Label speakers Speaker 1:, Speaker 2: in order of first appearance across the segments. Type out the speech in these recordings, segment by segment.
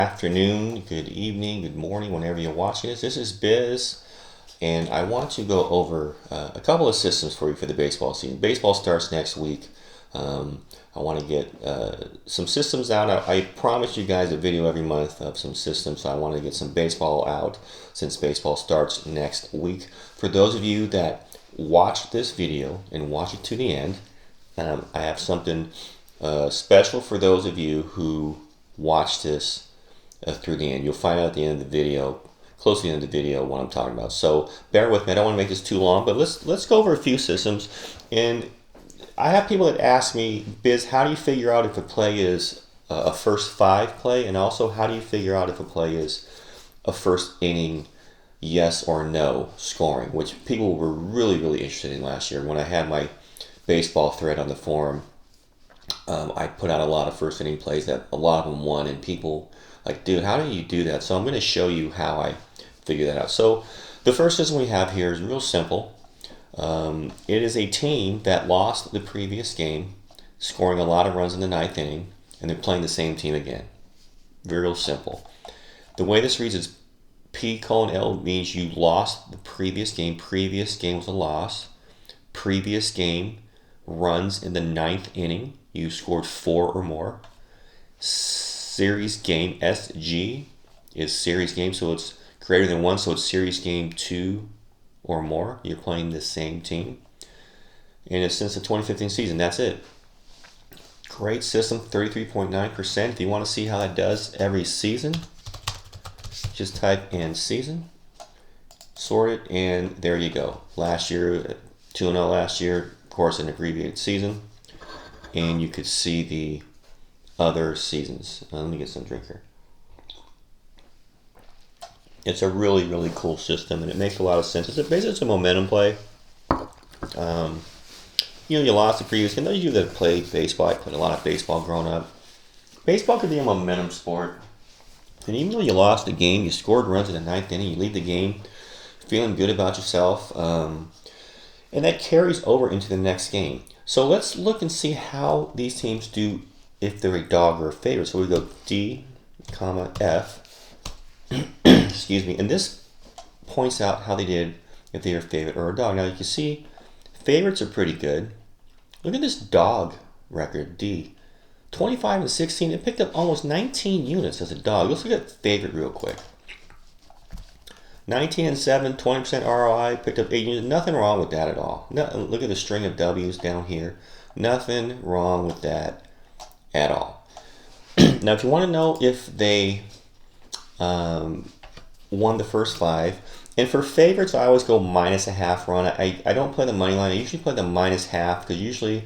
Speaker 1: Afternoon, good evening, good morning, whenever you're watching this. This is Biz, and I want to go over a couple of systems for you for the baseball season. Baseball starts next week. I want to get some systems out. I promise you guys a video every month of some systems, so I want to get some baseball out since baseball starts next week. For those of you that watch this video and watch it to the end, I have something special for those of you who watch this through the end. You'll find out at the end of the video, close to the end of the video, what I'm talking about. So bear with me. I don't want to make this too long, but let's go over a few systems. And I have people that ask me, Biz, how do you figure out if a play is a first five play, and also how do you figure out if a play is a first inning yes or no scoring, which people were really interested in last year. When I had my baseball thread on the forum, I put out a lot of first inning plays that a lot of them won, and people like, dude, how do you do that? So I'm going to show you how I figure that out. So the first system we have here is real simple. It is a team that lost the previous game, scoring a lot of runs in the ninth inning, and they're playing the same team again. Real simple. The way this reads is P:(L) means you lost the previous game. Previous game was a loss. Previous game runs in the ninth inning. You scored 4 or more. Series game, SG, is series game, so it's greater than 1, so it's series game 2 or more. You're playing the same team. And it's since the 2015 season. That's it. Great system, 33.9%. If you want to see how that does every season, just type in season, sort it, and there you go. Last year, 2-0 last year, of course, an abbreviated season. And you could see the other seasons. Let me get some drink here. It's a really cool system, and it makes a lot of sense. It's a momentum play. You lost the previous game. Those of you that play baseball, I played a lot of baseball growing up. Baseball could be a momentum sport. And even though you lost the game, you scored runs in the ninth inning, you leave the game feeling good about yourself. And that carries over into the next game. So let's look and see how these teams do if they're a dog or a favorite. So we go D, F. Excuse me. And this points out how they did if they're a favorite or a dog. Now you can see favorites are pretty good. Look at this dog record, D. 25-16. It picked up almost 19 units as a dog. Let's look at favorite real quick. 19-7, 20% ROI, picked up 8 units. Nothing wrong with that at all. Look at the string of W's down here. Nothing wrong with that at all. Now, if you want to know if they won the first 5, and for favorites, I always go -0.5 run. I don't play the money line. I usually play the -0.5 because usually,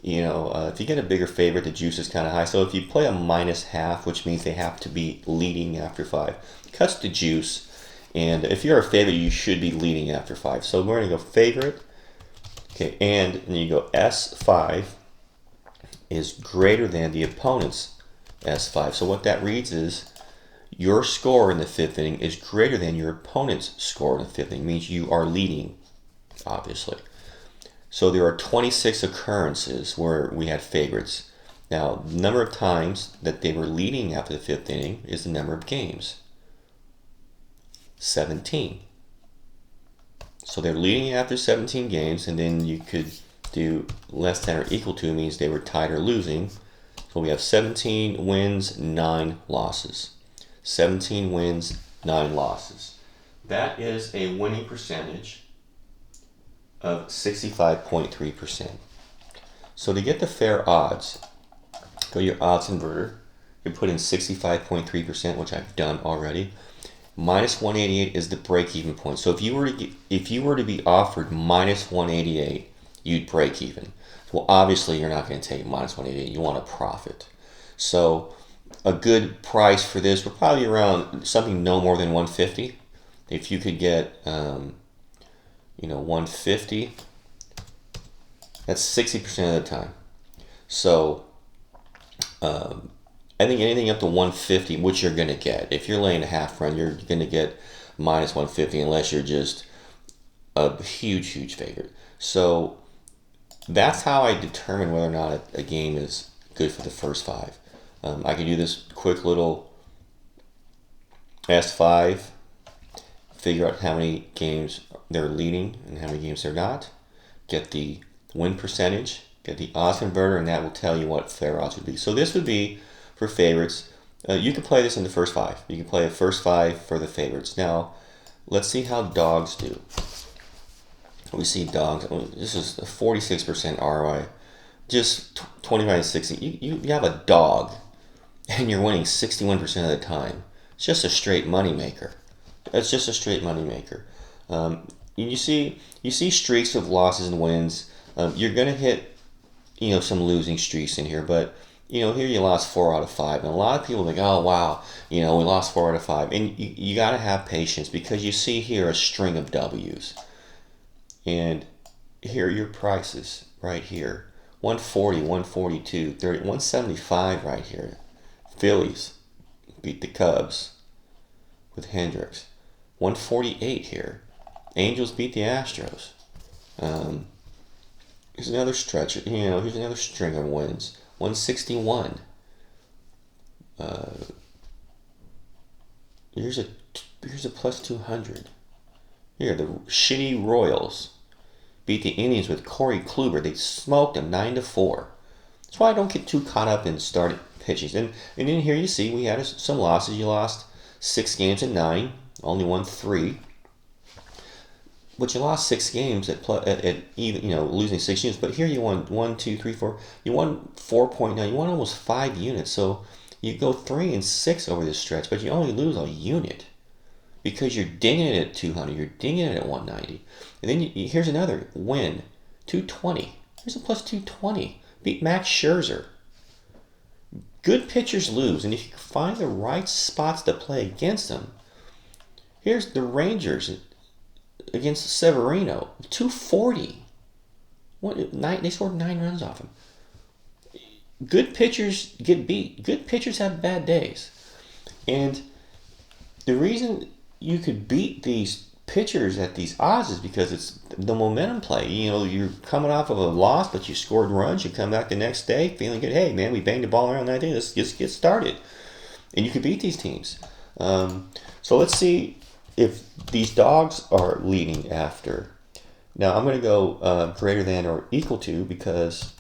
Speaker 1: if you get a bigger favorite, the juice is kind of high. So if you play a -0.5, which means they have to be leading after 5, cuts the juice. And if you're a favorite, you should be leading after 5. So we're going to go favorite. Okay, and then you go S5 is greater than the opponent's S5. So what that reads is your score in the 5th inning is greater than your opponent's score in the 5th inning. It means you are leading, obviously. So there are 26 occurrences where we had favorites. Now, the number of times that they were leading after the 5th inning is the number of games. 17. So they're leading after 17 games, and then you could do less than or equal to means they were tied or losing. So we have 17 wins, 9 losses. 17 wins, 9 losses. That is a winning percentage of 65.3%. So to get the fair odds, go to your odds inverter. You put in 65.3%, which I've done already. -188 is the break-even point. So if you were to be offered -188, you'd break even. Well, obviously you're not going to take -188. You want a profit. So a good price for this would probably be around something no more than 150. If you could get 150, that's 60% of the time. So I think anything up to 150, which you're going to get. If you're laying a half run, you're going to get -150 unless you're just a huge favorite. So that's how I determine whether or not a game is good for the first 5. I can do this quick little S5, figure out how many games they're leading and how many games they're not. Get the win percentage, get the odds converter, and that will tell you what fair odds would be. So this would be for favorites. You can play this in the first 5. You can play the first 5 for the favorites. Now, let's see how dogs do. We see dogs. This is a 46% ROI. Just 25 to 60. You have a dog, and you're winning 61% of the time. It's just a straight money maker. It's just a straight money maker. You see streaks of losses and wins. You're gonna hit, some losing streaks in here, but here you lost 4 out of 5, and a lot of people are like, oh wow, we lost 4 out of 5, and you gotta have patience because you see here a string of W's, and here are your prices right here: 140, 142, 30, 175 right here. Phillies beat the Cubs with Hendricks. 148 here. Angels beat the Astros. Here's another stretch. Here's another string of wins. 161. Here's a plus 200. Here, the shitty Royals beat the Indians with Corey Kluber. They smoked them 9-4. That's why I don't get too caught up in starting pitching. And in here you see we had some losses. You lost 6 games in 9, only won 3. But you lost 6 games at even, losing 6 units. But here you won 1, 2, 3, 4. You won 4.9. You won almost 5 units. So you go 3-6 over this stretch, but you only lose a unit because you're dinging it at 200. You're dinging it at 190. And then here's another win, 220. Here's a plus 220. Beat Max Scherzer. Good pitchers lose, and if you find the right spots to play against them, here's the Rangers against Severino, 240. They scored 9 runs off him. Good pitchers get beat. Good pitchers have bad days. And the reason you could beat these pitchers at these odds is because it's the momentum play. You're coming off of a loss, but you scored runs. You come back the next day feeling good. Hey, man, we banged the ball around that day. Let's just get started. And you could beat these teams. So let's see if these dogs are leading after. Now, I'm going to go greater than or equal to, because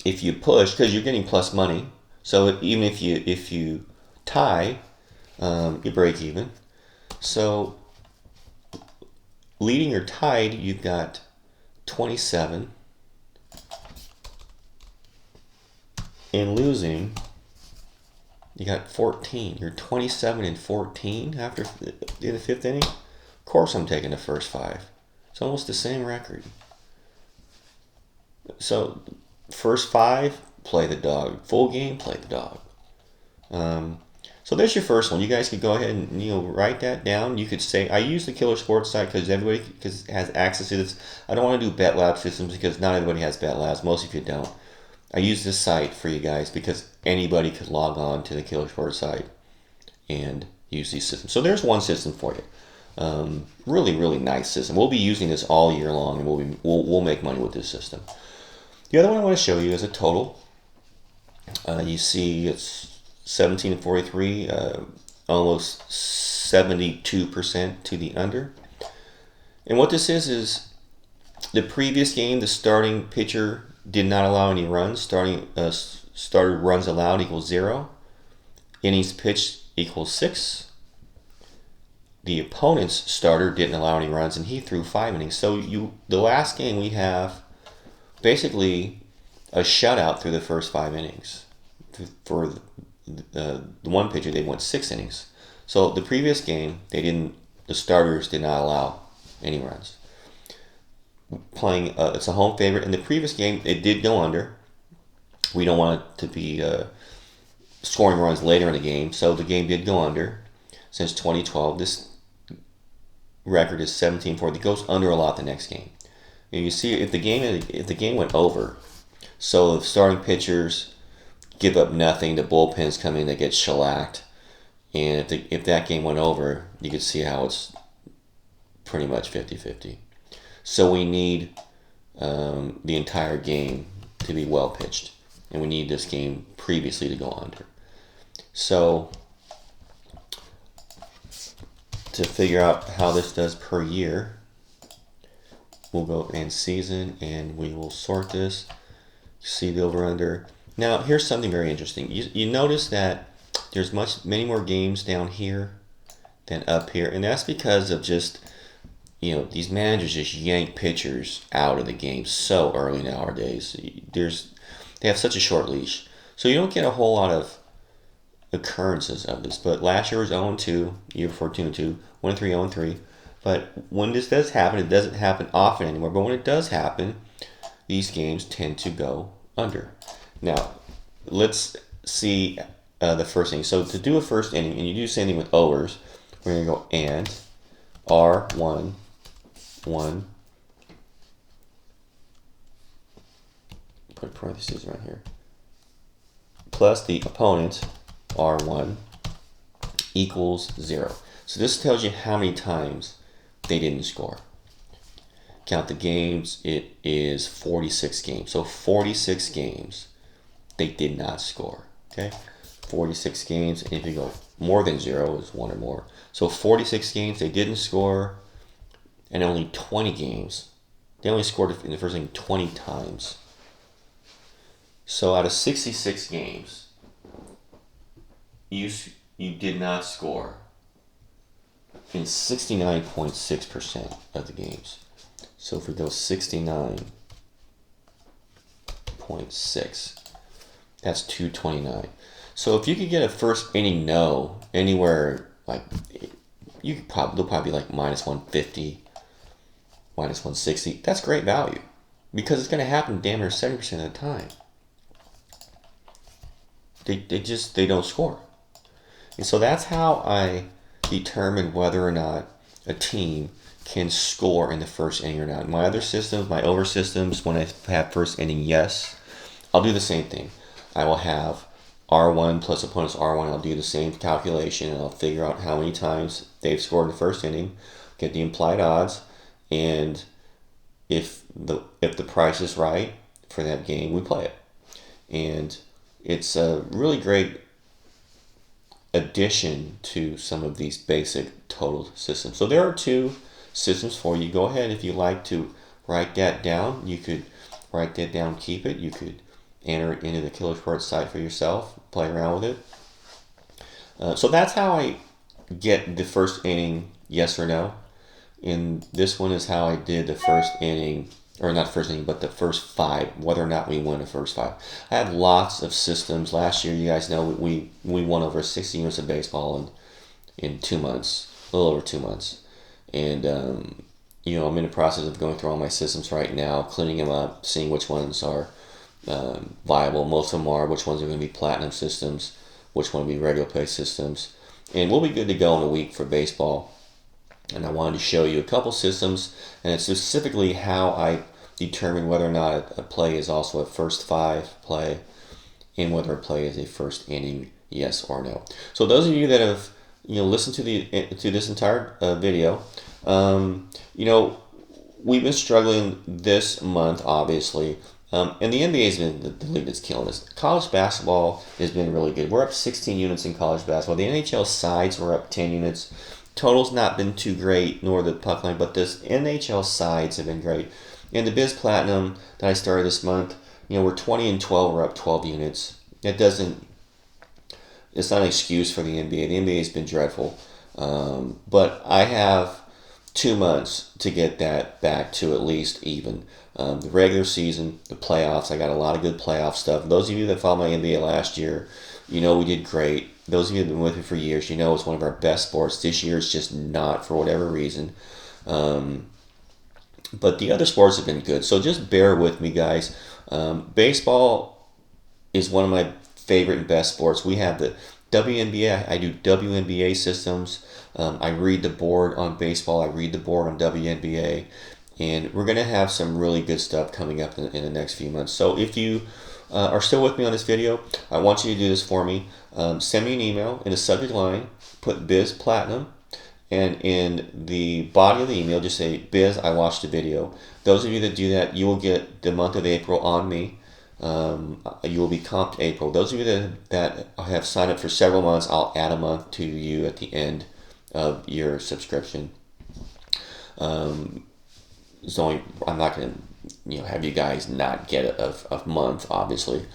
Speaker 1: if you push, because you're getting plus money, so even if you tie, you break even. So leading or tied, you've got 27, and losing, you got 14. You're 27 and 14 after the 5th inning. Of course, I'm taking the first 5. It's almost the same record. So first 5, play the dog. Full game, play the dog. So there's your first one. You guys could go ahead and write that down. You could say, I use the Killer Sports site because everybody has access to this. I don't want to do Bet Lab systems because not everybody has Bet Labs. Most of you don't. I use this site for you guys because anybody could log on to the Killer Sports site and use these systems. So there's one system for you. Really, really nice system. We'll be using this all year long, and we'll make money with this system. The other one I want to show you is a total. You see it's 17 and 43, almost 72% to the under. And what this is the previous game, the starting pitcher did not allow any runs. Started runs allowed equals 0. Innings pitched equals 6. The opponent's starter didn't allow any runs, and he threw 5 innings. So the last game we have basically a shutout through the first 5 innings. For the one pitcher, they went 6 innings. So the previous game, the starters did not allow any runs. Playing, it's a home favorite. In the previous game, it did go under. We don't want it to be scoring runs later in the game, so the game did go under. Since 2012, this record is 17-4. It goes under a lot the next game. And you see, if the game went over, so if starting pitchers give up nothing, the bullpens come in, they get shellacked, and if that game went over, you could see how it's pretty much 50-50. So we need the entire game to be well pitched, and we need this game previously to go under. So to figure out how this does per year, we'll go and season, and we will sort this. See the over under. Now here's something very interesting. You notice that there's many more games down here than up here, and that's because of just, these managers just yank pitchers out of the game so early nowadays. They have such a short leash, so you don't get a whole lot of occurrences of this. But last year was 0-2, year before 2-2, 1-3, 0-3. But when this does happen, it doesn't happen often anymore. But when it does happen, these games tend to go under. Now, let's see the first inning. So to do a first inning, and you do the same thing with overs, we're going to go and R1, 1, put parentheses right here, plus the opponent, R1, equals 0. So this tells you how many times they didn't score. Count the games, it is 46 games. So 46 games they did not score. Okay, 46 games, and if you go more than 0 is 1 or more. So 46 games they didn't score, and only 20 games they only scored in the first inning 20 times. So out of 66 games, you did not score in 69.6% of the games. So if we go 69.6, that's 229. So if you could get a first inning no anywhere, like they'll probably be like -150, -160. That's great value, because it's going to happen damn near 70% of the time. They don't score. And so that's how I determine whether or not a team can score in the first inning or not. My other systems, my over systems, when I have first inning yes, I'll do the same thing. I will have R1 plus opponent's R1. I'll do the same calculation, and I'll figure out how many times they've scored in the first inning, get the implied odds, and if the price is right for that game, we play it. And it's a really great addition to some of these basic total systems. So there are 2 systems for you. Go ahead, if you like to write that down. You could write that down, keep it. You could enter it into the Killer Sports site for yourself, play around with it. So that's how I get the first inning yes or no. And this one is how I did the first inning, or not the first inning, but the first 5, whether or not we win the first 5. I have lots of systems. Last year, you guys know, we won over 60 units of baseball in 2 months, a little over 2 months. And, I'm in the process of going through all my systems right now, cleaning them up, seeing which ones are viable. Most of them are. Which ones are going to be platinum systems, which one will be regular play systems. And we'll be good to go in a week for baseball. And I wanted to show you a couple systems, and it's specifically how I determine whether or not a play is also a first 5 play, and whether a play is a first inning yes or no. So those of you that have listened to this entire video, we've been struggling this month, obviously, and the NBA has been the league that's killing us. College basketball has been really good. We're up 16 units in college basketball. The NHL sides were up 10 units. Total's not been too great, nor the puck line, but this NHL sides have been great. And the BIZ Platinum that I started this month, we're 20 and 12, we're up 12 units. It's not an excuse for the NBA. The NBA has been dreadful. But I have 2 months to get that back to at least even. The regular season, the playoffs, I got a lot of good playoff stuff. Those of you that followed my NBA last year, we did great. Those of you that have been with me for years, it's one of our best sports. This year it's just not, for whatever reason. But the other sports have been good. So just bear with me, guys. Baseball is one of my favorite and best sports. We have the WNBA. I do WNBA systems. I read the board on baseball. I read the board on WNBA. And we're going to have some really good stuff coming up in the next few months. So if you are still with me on this video, I want you to do this for me. Send me an email in the subject line, put BIZ Platinum, and in the body of the email, just say, BIZ, I watched the video. Those of you that do that, you will get the month of April on me. You will be comped April. Those of you that have signed up for several months, I'll add a month to you at the end of your subscription. So I'm not going to have you guys not get a month, obviously.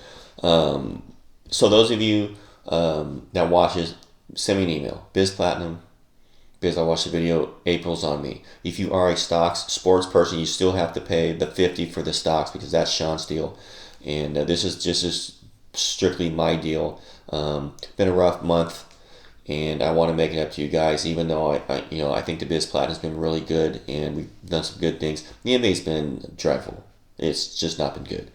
Speaker 1: So those of you that watches, send me an email. Biz Platinum, Biz, I watched the video. April's on me. If you are a stocks sports person, you still have to pay the $50 for the stocks because that's Sean's deal, and this is just strictly my deal. Been a rough month, and I want to make it up to you guys. Even though I think the Biz Platinum's been really good, and we've done some good things. The NBA's been dreadful. It's just not been good,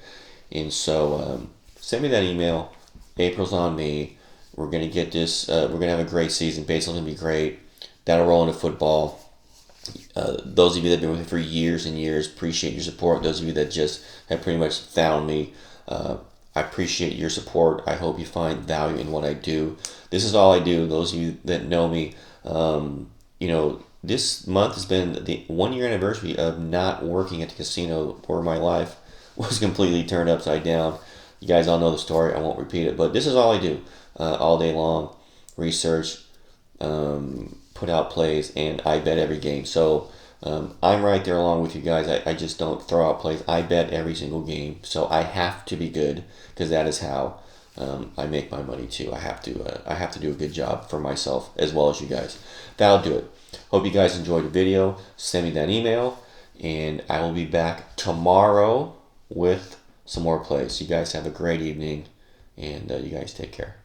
Speaker 1: and so send me that email. April's on me. We're gonna get this. We're gonna have a great season. Baseball's gonna be great. That'll roll into football. Those of you that have been with me for years and years, appreciate your support. Those of you that just have pretty much found me, I appreciate your support. I hope you find value in what I do. This is all I do. Those of you that know me, this month has been the 1 year anniversary of not working at the casino, where my life was completely turned upside down. You guys all know the story. I won't repeat it, but this is all I do all day long. Research, put out plays, and I bet every game. So I'm right there along with you guys. I just don't throw out plays. I bet every single game. So I have to be good because that is how I make my money too. I have to do a good job for myself as well as you guys. That'll do it. Hope you guys enjoyed the video. Send me that email, and I will be back tomorrow with some more plays. You guys have a great evening, and you guys take care.